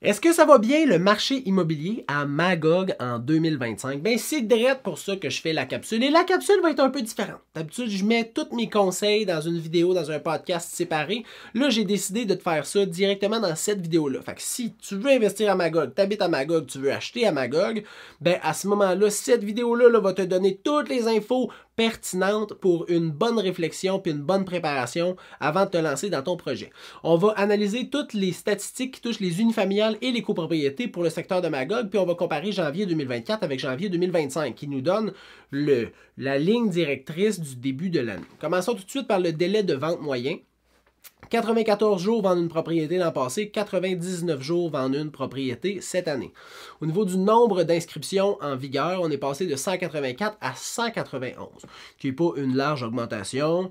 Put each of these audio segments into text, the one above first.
Est-ce que ça va bien le marché immobilier à Magog en 2025? Ben c'est direct pour ça que je fais la capsule. Et la capsule va être un peu différente. D'habitude, je mets tous mes conseils dans une vidéo, dans un podcast séparé. Là, j'ai décidé de te faire ça directement dans cette vidéo-là. Fait que si tu veux investir à Magog, tu habites à Magog, tu veux acheter à Magog, ben à ce moment-là, cette vidéo-là va te donner toutes les infos pertinentes pour une bonne réflexion puis une bonne préparation avant de te lancer dans ton projet. On va analyser toutes les statistiques qui touchent les unifamiliales et les copropriétés pour le secteur de Magog, puis on va comparer janvier 2024 avec janvier 2025, qui nous donne la ligne directrice du début de l'année. Commençons tout de suite par le délai de vente moyen. 94 jours vendre une propriété l'an passé, 99 jours vendre une propriété cette année. Au niveau du nombre d'inscriptions en vigueur, on est passé de 184 à 191, qui n'est pas une large augmentation.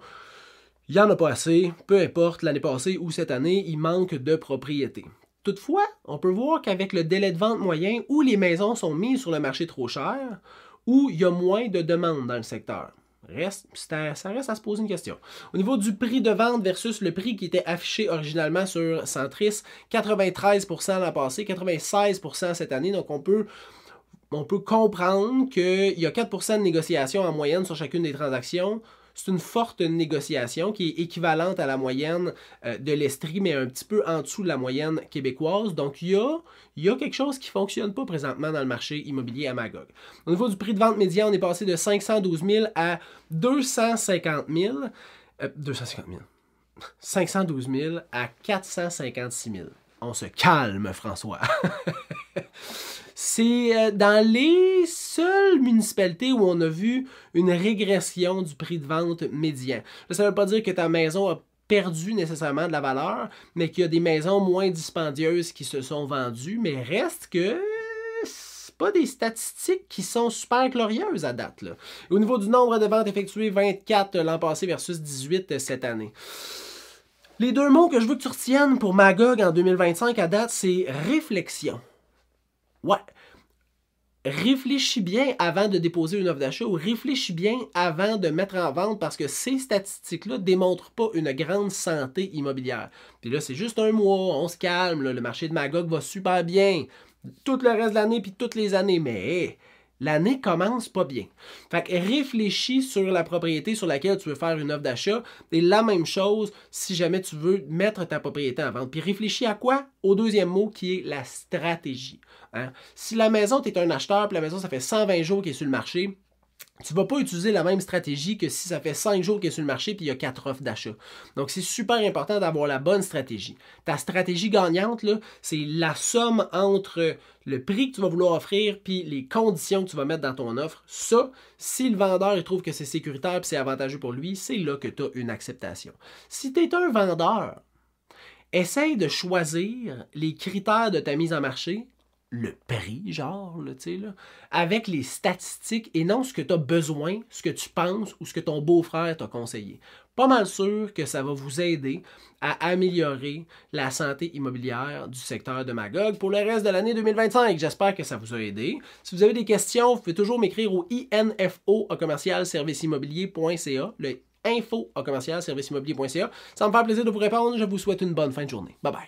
Il n'y en a pas assez, peu importe l'année passée ou cette année, il manque de propriétés. Toutefois, on peut voir qu'avec le délai de vente moyen, où les maisons sont mises sur le marché trop cher, où il y a moins de demandes dans le secteur. Ça reste à se poser une question. Au niveau du prix de vente versus le prix qui était affiché originalement sur Centris, 93% l'an passé, 96% cette année. Donc on peut comprendre qu'il y a 4% de négociation en moyenne sur chacune des transactions. C'est une forte négociation qui est équivalente à la moyenne de l'Estrie, mais un petit peu en dessous de la moyenne québécoise. Donc, il y a quelque chose qui ne fonctionne pas présentement dans le marché immobilier à Magog. Au niveau du prix de vente médian, on est passé de 512 000 à 250 000. 512 000 à 456 000. On se calme, François. C'est dans les seules municipalités où on a vu une régression du prix de vente médian. Là, ça ne veut pas dire que ta maison a perdu nécessairement de la valeur, mais qu'il y a des maisons moins dispendieuses qui se sont vendues, mais reste que c'est pas des statistiques qui sont super glorieuses à date. Là. Au niveau du nombre de ventes effectuées, 24 l'an passé versus 18 cette année. Les deux mots que je veux que tu retiennes pour Magog en 2025 à date, c'est réflexion. Ouais. Réfléchis bien avant de déposer une offre d'achat ou réfléchis bien avant de mettre en vente parce que ces statistiques-là ne démontrent pas une grande santé immobilière. Puis là, c'est juste un mois, on se calme, là, le marché de Magog va super bien. Tout le reste de l'année puis toutes les années, mais l'année commence pas bien. Fait que réfléchis sur la propriété sur laquelle tu veux faire une offre d'achat. Et la même chose si jamais tu veux mettre ta propriété en vente. Puis réfléchis à quoi? Au deuxième mot qui est la stratégie. Hein? Si la maison, tu es un acheteur, puis la maison, ça fait 120 jours qu'elle est sur le marché, tu ne vas pas utiliser la même stratégie que si ça fait 5 jours qu'elle est sur le marché puis il y a 4 offres d'achat. Donc, c'est super important d'avoir la bonne stratégie. Ta stratégie gagnante, c'est la somme entre le prix que tu vas vouloir offrir puis les conditions que tu vas mettre dans ton offre. Ça, si le vendeur il trouve que c'est sécuritaire et c'est avantageux pour lui, c'est là que tu as une acceptation. Si tu es un vendeur, essaye de choisir les critères de ta mise en marché, le prix, genre, là, avec les statistiques et non ce que tu as besoin, ce que tu penses ou ce que ton beau-frère t'a conseillé. Pas mal sûr que ça va vous aider à améliorer la santé immobilière du secteur de Magog pour le reste de l'année 2025. J'espère que ça vous a aidé. Si vous avez des questions, vous pouvez toujours m'écrire au info@serviceimmobilier.ca, le info@serviceimmobilier.ca. Ça me fait plaisir de vous répondre. Je vous souhaite une bonne fin de journée. Bye bye.